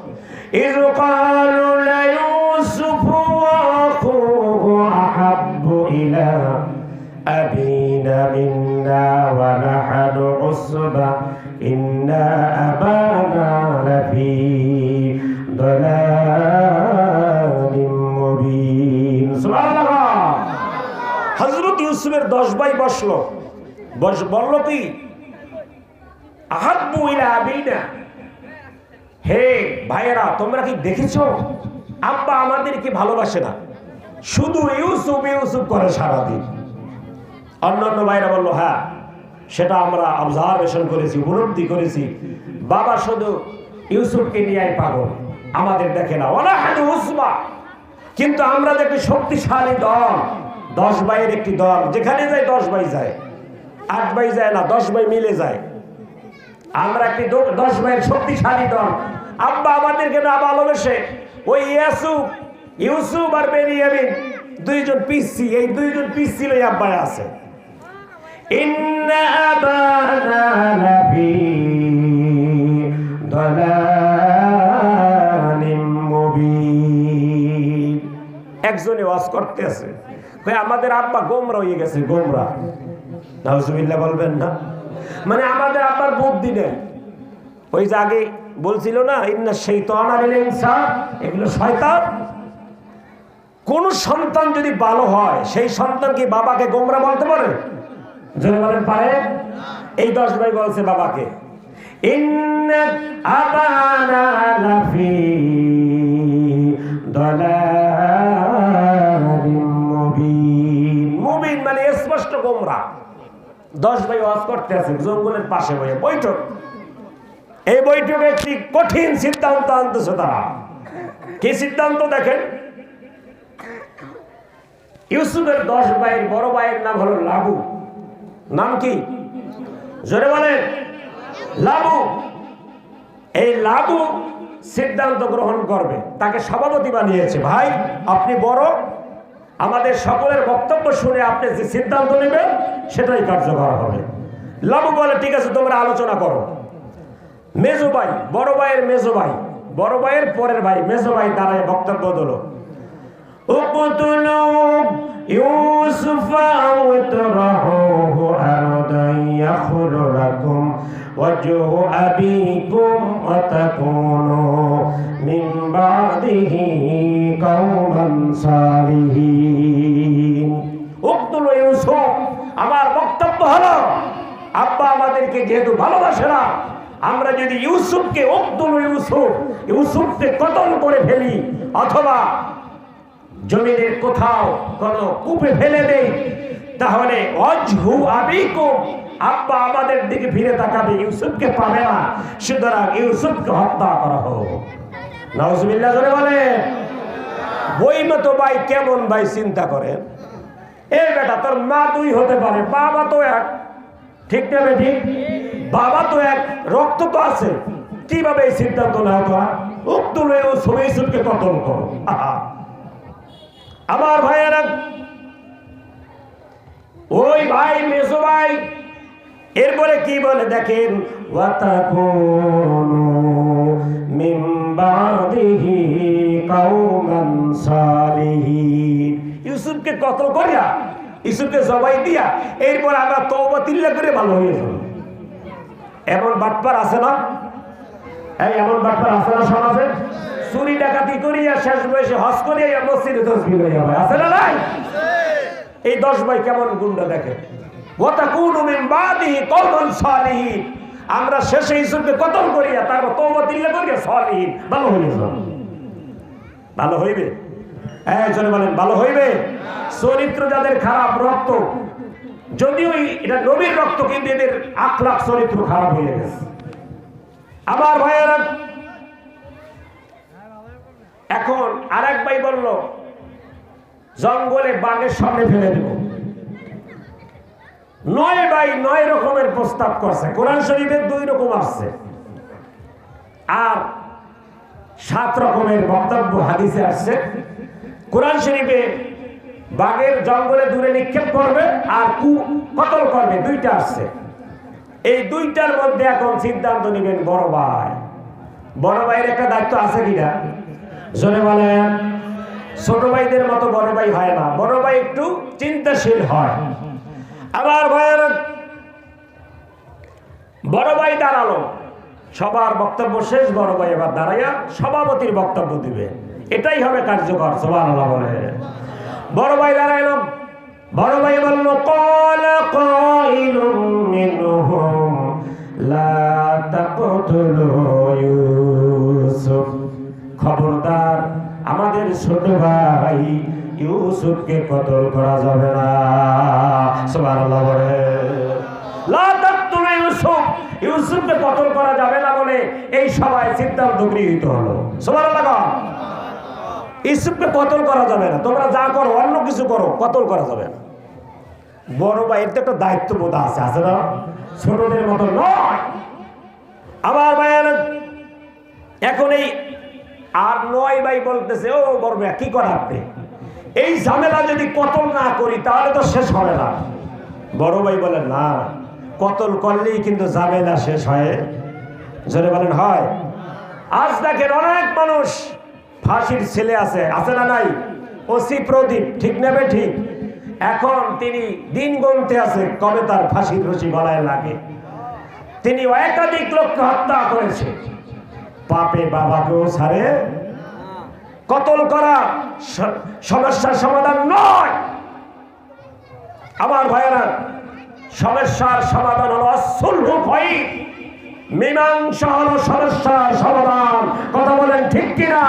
ইয ক্বালু লা ইউসুফু ওয়া আখুহু আহাব্বু ইলা আবিনা মিন্না ওয়া নাহনু উসবা ইন্না আবানা লাফি দালালিম মুবিন। সুবহানাল্লাহ। হযরত ইউসুফের 10 ভাই বসলো, বলল কি? আহাব্বু ইলা আবিনা, হে ভাইয়েরা, তোমরা কি দেখেছো আব্বা আমাদেরকে ভালোবাসে না, শুধু ইউসুফ ইউসুফ করে সারাদিন। অন্যান্য ভাইরা বললো, হ্যাঁ সেটা আমরা অবজারভেশন করেছি, উপলব্ধি করেছি, বাবা শুধু ইউসুফকে নিয়ে পাগল, আমাদের দেখে না। ওয়ানাহনু উসবা, কিন্তু আমরা দেখি শক্তিশালী দল, 10 ভাইয়ের একটি দল, যেখানে যায় 10 ভাই যায়, 8 ভাই যায় না, 10 ভাই মিলে যায়। আমরা একটি 10 ভাইয়ের শক্তিশালী দল। আব্বা আমাদেরকে না ভালোবেসে ওই ইউসুফ আর বেনিয়ামিন 2 জন পিসি, এই 2 জন পিসি লই আব্বাই আছে। ইন্না আবানা লাফি দালালিম মুবিন। একজনে ওয়াজ করতে আছে, কই আমাদের আব্বা গোমরা হয়ে গেছে, গোমরা। নাউজুবিল্লাহ বলবেন না? মানে আমাদের আব্বার বুদ্ধি নেই। ওই যে আগে বলছিল না, ইন্না শাইতানা লিল ইনসান, এগুলো শয়তান। কোন সন্তান যদি ভালো হয়, সেই সন্তান কি বাবাকে গোমরা বলতে পারে? যদি বলেন পারে? এই 10 ভাই বলছে বাবাকে, ইন্না আবানা লাফি দালালিম মুবিন। মুবিন মানে স্পষ্ট গোমরা। 10 ভাই ওয়াজ করতে আছে জঙ্গলের পাশে বসে বৈঠক। এই বৈঠকে একটি কঠিন সিদ্ধান্ত আনতেছে তারা। কি সিদ্ধান্ত দেখেন? ইউসুফের 10 ভাইয়ের বড় ভাইয়ের নাম হলো লাবু। নাম কি? জোরে বলেন। লাবু। এই লাবু সিদ্ধান্ত গ্রহণ করবে, তাকে সভাপতি বানিয়েছে। ভাই আপনি বড়, আমাদের সকলের বক্তব্য শুনে আপনি যে সিদ্ধান্ত নেবেন সেটাই কার্যকর হবে। লাবু বলে ঠিক আছে, তোমরা আলোচনা করো। মেজো ভাই, বড় ভাইয়ের মেজো ভাই, বড় ভাইয়ের পরের ভাই মেজো ভাই দাঁড়ায় বক্তব্য দিল, উকতুলু ইউসুফা আও ইতরাহুহু আরদান ইয়াখরু লাকুম ওয়াজহু আবিকুম ওয়া তাকুনু মিন বাদিহি কওমান সালিহিন। উকতুলু ইউসুফ, আমার বক্তব্য হলো আব্বা আমাদেরকে যেহেতু ভালোবাসে না, আমরা যদি ইউসুফকে ইউসুফকে কতল করে ফেলি অথবা জমিনের কোথাও কোন কূপে ফেলে দেই, তাহলে ওয়াজহু আবিকুম, আব্বা আমাদের দিকে ফিরে তাকাবে, ইউসুফকে পাবে না। সুতরাং ইউসুফকে হত্যা করা হোক। নাউজুবিল্লাহ জোরে বলে। বই মতো ভাই কেমন ভাই চিন্তা করেন। এই বেটা তোর মা 2 হতে পারে, বাবা তো এক, ঠিক না বেটি? বাবা তো এক, রক্ত তো আছে, কিভাবে এই সিদ্ধান্ত নেওয়া? তোরা উকতুল ইউসুফকে কতল করো। আমার ভাইয়েরা, ওই ভাই মেজো ভাই এরপরে কি বলে দেখেন, ওয়াতাকুনু মিন বাদিহি কওমান সালিহিন। ইউসুফকে কতল করিয়া, ইউসুফকে জবাই দিয়া এরপর আমরা তওবা তিল্লা করে ভালো হয়ে যাব। এমন বাটপার আছে না? এমন বাটপার আছে না সমাজে? চুরি ডাকাতি করিয়া শেষ বয়সে হজ করিয়া মসজিদে তসবিহ হয়ে যাবে, আছে না নাই? এই 10 ভাই কেমন গুন্ডা দেখেন। ওয়াতাকুনু মিন বাদিহি কওমান সালিহিন, আমরা শেষে ইউসুফকে কতল করিয়া তারপর তওবা তিল্লা করিয়া সালিহিন ভালো হয়ে যাব। ভালো হইবে? জোরে বলেন, ভালো হইবে? চরিত্র যাদের খারাপ, রক্ত যদিও এটা নবীর রক্ত, কিন্তু এদের আখলাক চরিত্র খারাপ হয়ে গেছে। আমার ভাইয়েরা, এখন আরেক ভাই বলল জঙ্গলে বাঘের সামনে ফেলে দেব। 9 ভাই 9 রকমের প্রস্তাব করছে। কোরআন শরীফের 2 রকম আসছে, আর 7 রকমের বক্তব্য হাদিসে আসছে। কোরআন শরীফে বাঘের জঙ্গলে দূরে নিক্ষেপ করবে আর কতল করবে, 2টা আসছে। এই 2টার মধ্যে এখন সিদ্ধান্ত নেবেন বড় ভাই। বড় ভাইয়ের একটা দায়িত্ব আছে কিনা জোরে বলেন। ছোট ভাইদের মতো বড় ভাই হয় না, বড় ভাই একটু চিন্তাশীল হয়। আবার ভাইয়ের বড় ভাই দাঁড়ালো, সবার বক্তব্য শেষ, বড় ভাই এবার দাঁড়াইয়া সভাপতির বক্তব্য দিবে, এটাই হবে কার্যকর। সুবহানাল্লাহ বলে। বড় ভাই দাঁড়াইল, বড় ভাই বলল, ক্বালা কাইলুম মিনহুম লা তাকতুলু ইউসুফ, খবরদার আমাদের ছোট ভাই ইউসুফকে কতল করা যাবে না। সুবহানাল্লাহ বলে। লা তাকতুলু ইউসুফ, ইউসুফকে কতল করা যাবে না বলে এই সভায় সিদ্ধান্ত গৃহীত হলো। সুবহানাল্লাহ। ইউসুফকে কতল করা যাবে না, তোমরা যা করো অন্য কিছু করো, কতল করা যাবে না। বড় ভাইয়ের তো একটা দায়িত্ববোধ আছে, আছে না? ছোটদের মতো নয়। আমার ভাইয়ের এখন এই আর 9 ভাই বলতেছে, ও বড় ভাই কি করেন আপনি? এই ঝামেলা যদি কতল না করি তাহলে তো শেষ হবে না। বড় ভাই বলেন না, কতল করলেই কিন্তু ঝামেলা শেষ হয়। জোরে বলেন হয়। আজ দেখেন অনেক মানুষ ফাঁসির ছেলে আছে না নাই? ওসি প্রদীপ, ঠিক নেবে ঠিক, এখন তিনি দিন গুনতে আছে কবে তার ফাঁসির রশি গলায় লাগে। তিনি একাধিক লোককে হত্যা করেছে, পাপে বাবাকেও ছাড়ে। কতল করা সমস্যার সমাধান নয় আমার ভাইয়েরা। সমস্যার সমাধান হলো সুলহু হয়, মীমাংসা হলো সমস্যার সমাধান। কথা বলেন ঠিক কিনা?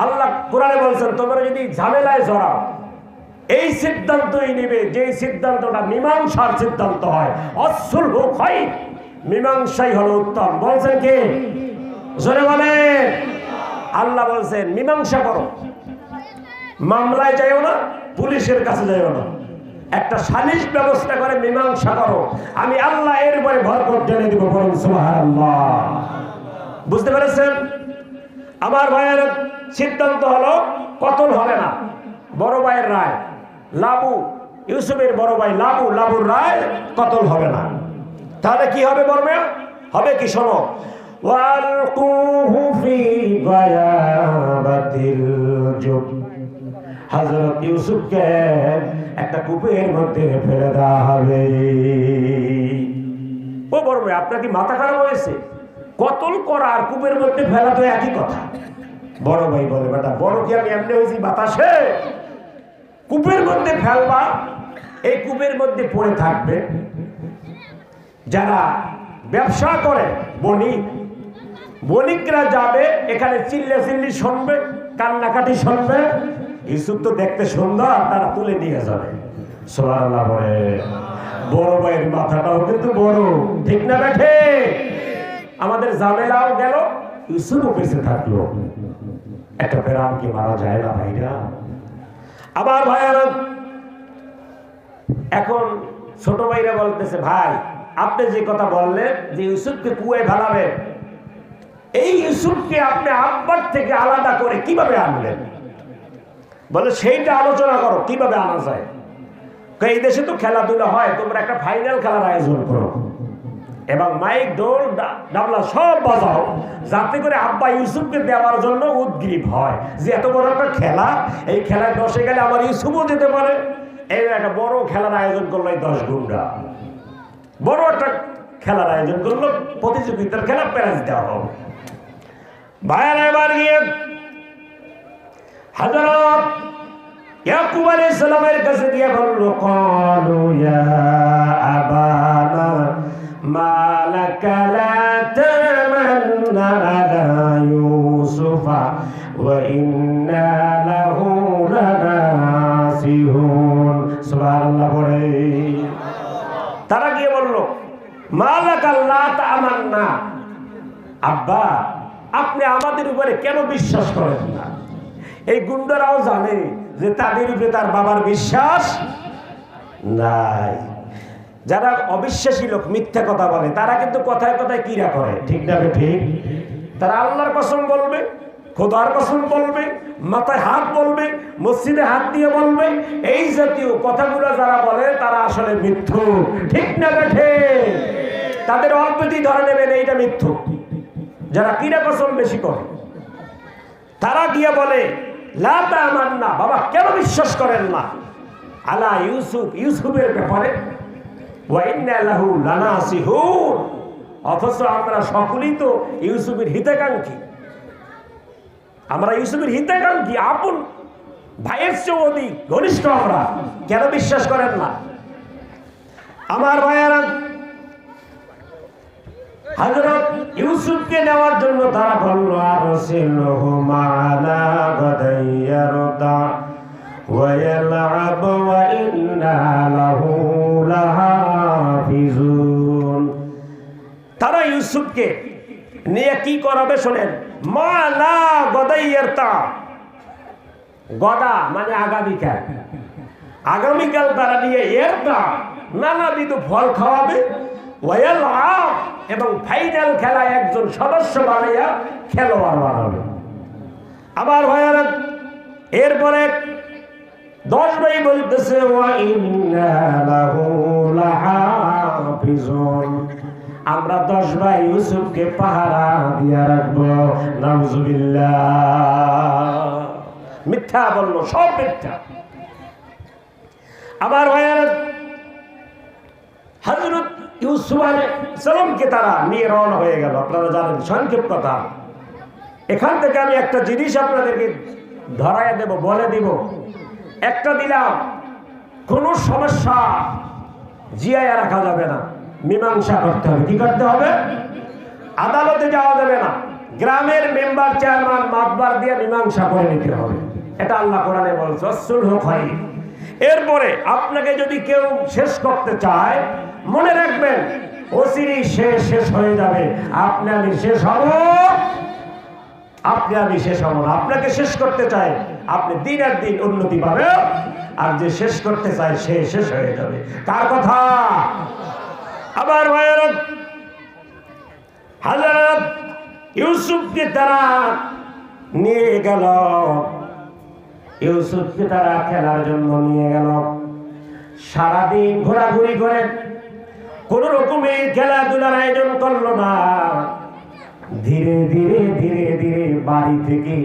আল্লাহ কোরআনে বলছেন, তোমরা যদি ঝামেলায় জড়াও, এই সিদ্ধান্তই নিবে যে সিদ্ধান্তটা মীমাংসার সিদ্ধান্ত হয়। অসুলহু হয়, মীমাংসাই হলো উত্তম। বলছেন কি? জোরে বলেন। আল্লাহ বলছেন মীমাংসা করো, মামলায় যাইও না, পুলিশের কাছে যাইও না, একটা সালিশ ব্যবস্থা করে মীমাংসা করো, আমি আল্লাহ এর উপরে বরকত ঢেলে দিব। বলুন সুবহানাল্লাহ। বুঝতে পেরেছেন আমার ভাইয়ের? সিদ্ধান্ত হলো কতল হবে না। বড় ভাইয়ের রায়, লাবু ইউসুফের বড় ভাই লাবুর রায়, কতল হবে না। তাহলে কি হবে? বলবে হবে কি? শোনো, ওয়ালকুহু ফি গায়াবাতিল জুব, হযরত ইউসুফকে একটা কূপের মধ্যে ফেলে দেওয়া হবে। ও বড় ভাই, আপনার কি মাথা খারাপ হয়েছে? কতল করা আর কূপের মধ্যে ফেলা তো একই কথা। বড় ভাই বলে, বেটা বড় কি আমি এমনি হয়েছি বাতাসে? কূপের মধ্যে ফেলবা, এই কূপের মধ্যে পড়ে থাকবে যারা ব্যবসা করে, বণিকরা যাবে, এখানে চিল্লি শুনবে, কান্নাকাটি শুনবে। ইউসুফ তো দেখতে সুন্দর, তারা তুলে নিয়ে যাবে। সুবহানাল্লাহ বলে। বড় ভাইয়ের মাথাটাও কিন্তু বড়, ঠিক না বেঠে? আমাদের ঝামেলাও গেল, ইউসুফও বেঁচে থাকলো। একটা প্রাণ কি মারা যায় না ভাইরা? আবার ভাইয়ারা, এখন ছোট ভাইরা বলতেছে, ভাই আপনি যে কথা বললেন যে ইউসুফকে কুয়ায় ফেলাবে, এই ইউসুফকে আপনি আব্বার থেকে আলাদা করে কিভাবে আনলেন? বলে সেইটা আলোচনা করো, কিভাবে আনা যায়। এই দেশে তো খেলাধুলা হয়, তোমরা একটা ফাইনাল খেলার আয়োজন করো এবং মাইক ঢোল ডাবলা সব বাজাও, যাতে করে আব্বা ইউসুফকে দেওয়ার জন্য উদ্গ্রীব হয় যে এত বড় একটা খেলা, এই খেলায় 10-এ গেলে আমার ইউসুফও যেতে পারে। এই একটা বড় খেলার আয়োজন করলো, এই 10 গুন্ডা বড় একটা খেলার আয়োজন করলো, প্রতিযোগিতার খেলা প্রাইজ দেওয়া হবে। ভাইয়ারা এবার গিয়ে হযরত ইয়াকুব আলাইহিস সালামের কাছে গিয়ে বলল, ক্বালু ইয়া আবানা মা লাকা লা তামান্না আলা ইউসুফা ওয়া ইন্না লাহু লানাসিহুন। সুবহানাল্লাহ বলে। তারা গিয়ে বলল, মা লাকা লা তামান্না, আব্বা আপনি আমাদের উপরে কেন বিশ্বাস করেন না? এই গুন্ডারাও জানে যে তাদের উপরে তার বাবার বিশ্বাস নাই। যারা অবিশ্বাসী লোক, মিথ্যা কথা বলে, তারা কিন্তু কথায় কথায় কিরা করে, ঠিক না ঠিক? তারা আল্লাহর কসম বলবে, খোদার কসম বলবে, মাথায় হাত বলবে, মসজিদে হাত দিয়ে বলবে। এই জাতীয় কথাগুলো যারা বলে তারা আসলে মিথ্যু, ঠিক না বেঠে? তাদের অল্পতেই ধরে নেবেন এইটা মিথ্যু। যারা কিরা কসম বেশি করে, তারা গিয়ে বলে, লা তামান্না, বাবা কেন বিশ্বাস করেন না আলা ইউসুফ, ইউসুফের ব্যাপারে, ওয়া ইন্না লাহু লানাসিহুন, অথচ আমরা সকলেই তো ইউসুফের হিতাকাঙ্ক্ষী। আমরা ইউসুফের হিতাকাঙ্ক্ষী, আপন ভাইয়ের চেয়ে অধিক ঘনিষ্ঠ আমরা, কেন বিশ্বাস করেন না? আমার ভাইয়েরা, হযরত ইউসুফকে নেওয়ার জন্য তারা বলল, আরসিলহু মা'ানা গাদান ইয়ারতা ওয়া ইয়ালআব ওয়া ইন্না লাহু লাহাফিজুন। তারা ইউসুফকে নিয়ে কি করাবে শোনেন। মা'ানা গাদান ইয়ারতা, গদা মানে আগামীকাল, আগামীকাল তারা নিয়ে ইয়ারতা নানাবিধ ফল খাওয়াবে, ওয়ায়ালআব এবং ফাইনাল খেলায় একজন সদস্য বানাইয়া খেলোয়াড় বানাবে। আবার ভাইয়ারা, এরপরে 10 ভাই বলতেছে ওয়া ইন্না লাহু লাহাফিজুন, আমরা 10 ভাই ইউসুফকে পাহারা দিয়ে রাখবো। নাউজুবিল্লাহ, মিথ্যা বললো, সব মিথ্যা। আবার ভাইয়েরা, হযরত ইউসুফ আলাইহিস সালামকে তারা নিয়ে রওনা হয়ে গেল। আপনারা জানেন, সংক্ষেপ কথা। এখান থেকে আমি একটা জিনিস আপনাদেরকে ধরাইয়া দেব, বলে দিব। একটা দিলাম, কোন সমস্যা জিয়ায় রাখা যাবে না, মীমাংসা করতে হবে। কি করতে হবে? আদালতে যাওয়া যাবে না, গ্রামের মেম্বার, চেয়ারম্যান, মাতবার দিয়ে মীমাংসা করে নিতে হবে। এটা আল্লাহ কোরআনে বলছে, সুলহু খায়র। এরপরে আপনাকে যদি কেউ শেষ করতে চায়, মনে রাখবেন অচিরেই শেষ হয়ে যাবে। আপনি আমি শেষ হব, আপনি আমি শেষ হব না। আপনাকে শেষ করতে চায়, আপনি দিনের দিন উন্নতি পাবেন, আর যে শেষ করতে চায় সে শেষ হয়ে যাবে। কার কথা? আবার ভাইয়েরা, হযরত ইউসুফকে তারা নিয়ে গেল, ইউসুফকে তারা খেলার জন্য নিয়ে গেল। সারাদিন ঘোরাঘুরি করে কোন রকমে খেলাধুলার আয়োজন করলো না। ধীরে ধীরে ধীরে ধীরে বাড়ি থেকে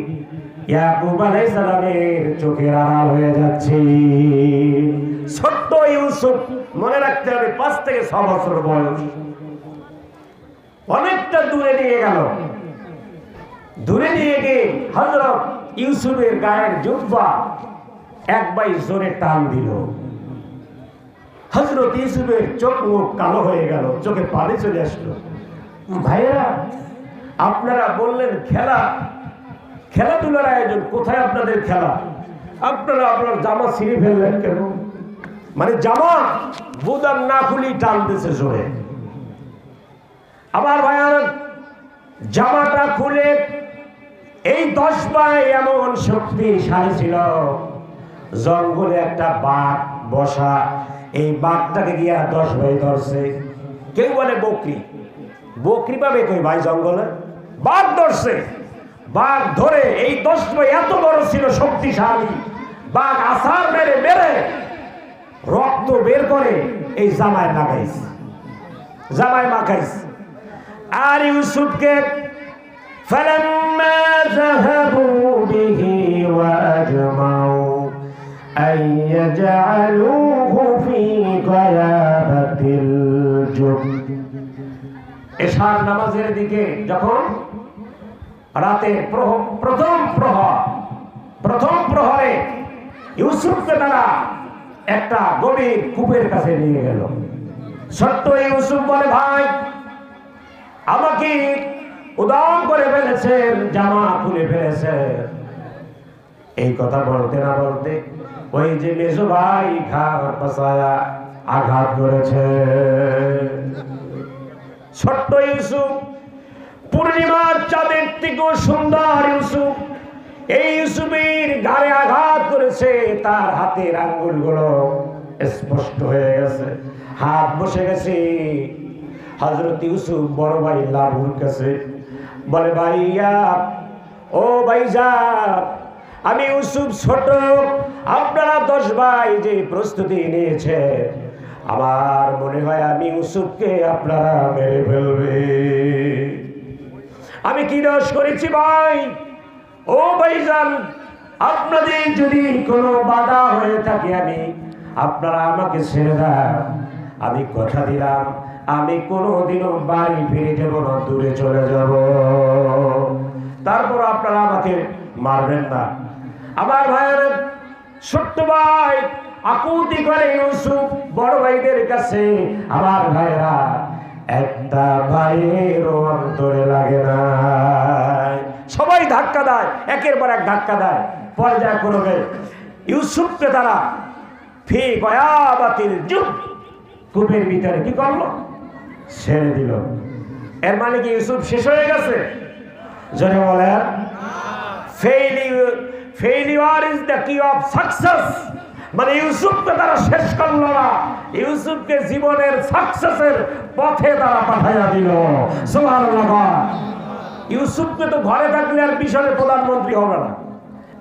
ইয়াকুব আলাইহিস সালামের চোখের আড়াল হয়ে যাচ্ছে। ছোট্ট ইউসুফ, মনে রাখতে হবে 5 থেকে 6 বছর বয়স। অনেকটা দূরে নিয়ে গেল। দূরে নিয়ে গিয়ে হযরত ইউসুফের গায়ের জুব্বা একবার জোরে টান দিল। হযরত ইউসুফের চোখ মুখ কালো হয়ে গেল, চোখে পানি চলে আসলো। ভাইয়েরা, আপনারা বললেন খেলাধুলার আয়োজন, কোথায় আপনাদের খেলা? আপনারা আপনার জামা ছিঁড়ে ফেললেন কেন? মানে জামা বুদাম না খুলি টানতেছে জোরে। আবার ভাইয়েরা, জামাটা খুলে এই 10 ভাই এমন শক্তিশালী ছিল, জঙ্গলে একটা বাঘ বসা, এই বাঘটাকে গিয়া 10 ভাই ধরছে। কেউ বলে বকরি, বকরি পাবে কই ভাই জঙ্গলে? বাঘ ধরছে। বাঘ ধরে এই 10 ভাই এত বড় ছিল, শক্তিশালী। বাঘ আছাড় মেরে মেরে রক্ত বের করে এই জামায় লাগাইছে, জামায় মাখাইছে। আর ইউসুফকে فلما ذهبوا به وأجمعوا أن يجعلوه في غيابة الجب। এশার নামাজের দিকে যখন রাতের প্রথম প্রহরে ইউসুফকে তারা একটা গভীর কূপের কাছে নিয়ে গেল। ছোট্ট ইউসুফ বলে, ভাই আমাকে উদাম করে ফেলেছেন, জামা খুলে ফেলেছেন। এই কথা বলতে না বলতে ওই যে মেজো ভাই ঘাড় পাছায়া আঘাত করেছে। ছোট্ট ইউসুফ, পূর্ণিমার চাঁদের থেকেও সুন্দর ইউসুফ, এই ইউসুফের ঘাড়ে আঘাত করেছে। তার হাতের আঙ্গুলগুলো স্পষ্ট হয়ে গেছে, হাত বসে গেছে। হযরত ইউসুফ বড় ভাই লাবুর কাছে বলে, ভাইয়া, ও ভাইজান, আমি ইউসুফ ছোট, আপনারা 10 ভাই যে প্রস্তুতি নিয়েছে, আমার মনে হয় আমি ইউসুফকে আপনারা মেরে ফেলবে। আমি কি দোষ করেছি ভাই? ও ভাইজান, আপনাদের যদি কোনো বাধা হয়ে থাকে, আপনারা আমাকে ছেড়ে দেন। আমি কথা দিলাম, আমি কোনোদিনও বাড়ি ফিরে যাব না, দূরে চলে যাব। তারপর আপনারা আমাকে মারবেন না। আমার ভাইয়ের ছোট্ট ভাই আকুতি করে ইউসুফ বড় ভাইদের কাছে। আমার ভাইরা, একটা ভাইয়ের অন্তরে লাগে না। সবাই ধাক্কা দেয়, একের পর এক ধাক্কা দেয়। পর্যায়ক্রমে ইউসুফকে তারা ফি গয়াবাতিল জুব, কূপের ভিতরে কি করলো? ছেড়ে দিল। এর মানে কি ইউসুফ শেষ হয়ে গেছে? জোরে বলেন। ফেইলিউর ইজ দ্য কি অফ সাকসেস। মানে ইউসুফকে তারা শেষ করলো না, ইউসুফকে জীবনের সাকসেসের পথে তারা পাঠাইয়া দিল। সুবহানাল্লাহ। ইউসুফকে তো ঘরে থাকলে আর মিশরের প্রধানমন্ত্রী হবে না,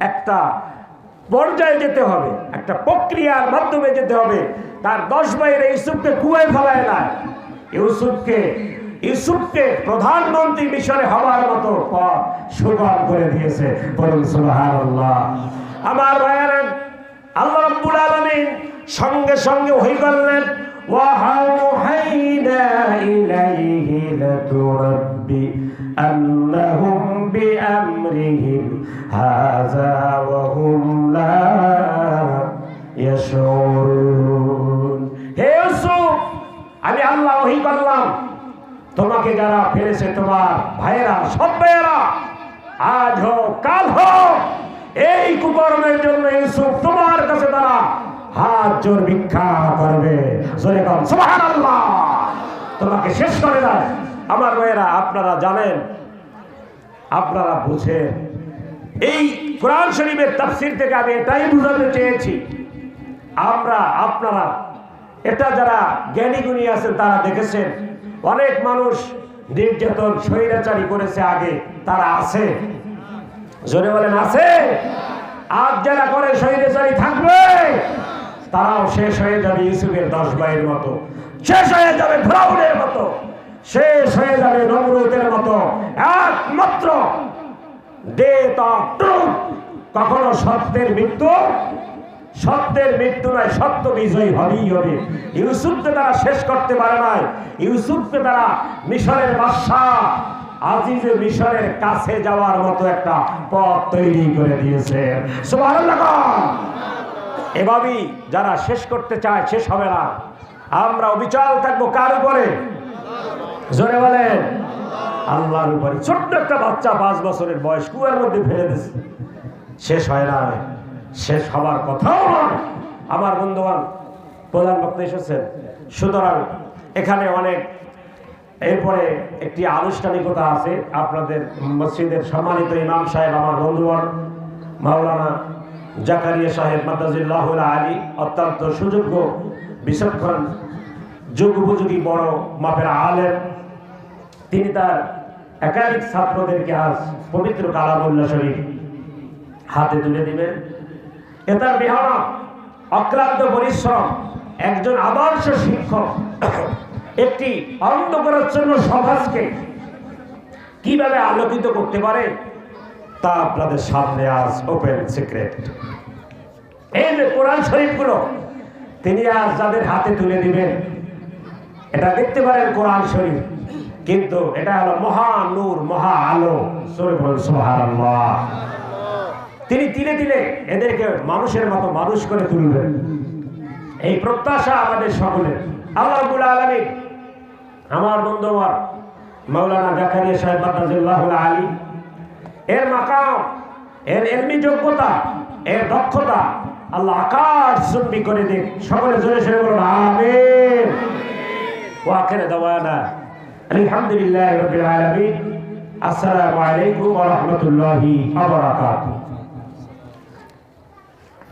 একটা পর্যায়ে যেতে হবে, একটা প্রক্রিয়ার মাধ্যমে যেতে হবে। তার 10 ভাইয়ের ইউসুফকে কুয়ায় ফেলায় না, ইউসুফকে প্রধানমন্ত্রী মিশরে হওয়ার মতো পথ সুগম করে দিয়েছে। বলুন সুবহানাল্লাহ। আমার ভাইয়েরা, আল্লাহ রাব্বুল আলামিন সঙ্গে সঙ্গে ওহী করলেন, ওয়া আওহাইনা ইলাইহি লাতুরাব্বি আন্নাহুম বিআমরিহিম হাযা ওয়া হুম লা ইয়াশউরুন। হে ইউসুফ, আমি আল্লাহ ওহী করলাম, তোমাকে যারা ফেলেছে তোমার ভাইয়েরা, সব ভাইয়েরা, আজ হোক কাল হোক, এই কুকর্মের জন্য ইউসুফ তোমার কাছে তারা হাত জোর ভিক্ষা করবে। জোরে বল সুবহানাল্লাহ। তোমাকে শেষ করে দেয়। আমার ভাইয়েরা, আপনারা জানেন, আপনারা বুঝেন, এই কোরআন শরীফের তাফসীর থেকে আমি এটাই বুঝাতে চেয়েছি, আপনারা এটা যারা জ্ঞানী গুণী আছেন তারা দেখেছেন, অনেক মানুষ নির্যাতন স্বৈরাচারী করেছে আগে, তারা আছে। জোরে বলেন আছে। আজ যারা করে স্বৈরাচারী থাকবে, তারাও শেষ হয়ে যাবে ইউসুফের 10 ভাইয়ের মতো, শেষ হয়ে যাবে ফিরআউনের মতো, শেষ হয়ে যাবে নমরুদের মতো। একমাত্র ডেথ অফ ট্রুথ, কখনো সত্যের মৃত্যু নয়, সত্য বিজয়ী হবেই হবে। ইউসুফকে তারা শেষ করতে পারে নাই। ইউসুফকে তারা মিশরের বাদশাহ আজিজে মিশরের কাছে যাওয়ার মতো একটা পথ তৈরি করে দিয়েছে। সুবহানাল্লাহ। এভাবেই যারা শেষ করতে চায় শেষ হবে না। আমরা অবিচল থাকবো কার উপরে? জোরে বলেন আল্লাহর উপরে। ছোট্ট একটা বাচ্চা 5 বছরের বয়স কুয়ার মধ্যে ফেলে দিয়েছে, শেষ হয় না, শেষ হবার কথাও নয়। আমার বন্ধুগণ, প্রধান বক্তা এসেছেন, সুতরাং এখানে অনেক, এরপরে একটি আনুষ্ঠানিকতা আছে। আপনাদের মসজিদের সম্মানিত ইমাম সাহেব, আমার বন্ধুগণ, মাওলানা জাকারিয়া সাহেব মাদ্দাজিল্লাহুল আলী, অত্যন্ত সুযোগ্য, বিচক্ষণ, যুগ উপযোগী বড় মাপের আলেম, তিনি তার একাধিক ছাত্রদেরকে আজ পবিত্র কালামুল্লাহ শরীফ হাতে তুলে দিবেন। এটা বিহারা অক্লান্ত পরিশ্রম, একজন আদর্শ শিক্ষক একটি অন্ধকারাচ্ছন্ন সমাজকে কিভাবে আলোকিত করতে পারে তা আপনাদের সামনে আজ ওপেন সিক্রেট। এই যে কোরআন শরীফগুলো তিনি আজ যাদের হাতে তুলে দিবেন, এটা দেখতে পারেন কোরআন শরীফ, কিন্তু এটা হলো মহা নূর, মহা আলো। সুবহানাল্লাহ। তিনি তিলে তিলে এদেরকে মানুষের মতো মানুষ করে তুলবেন, এই প্রত্যাশা আমাদের সকলের। আল্লাহ রাব্বুল আলামিন আমার বন্ধু মাওলানা জাকারিয়া সাহেব মাদ্দাজিল্লাহুল আলী এর মাকাম, এর ইলমি যোগ্যতা, এর দক্ষতা আল্লাহ আকাশ চুম্বি করে দিন। সকলে জোরে সরে বলুন আমিন। ওয়া আখিরু দাওয়ানা আলহামদুলিল্লাহি রাব্বিল আলামিন। আসসালামু আলাইকুম ওয়া রাহমাতুল্লাহি ওয়া বারাকাতুহু।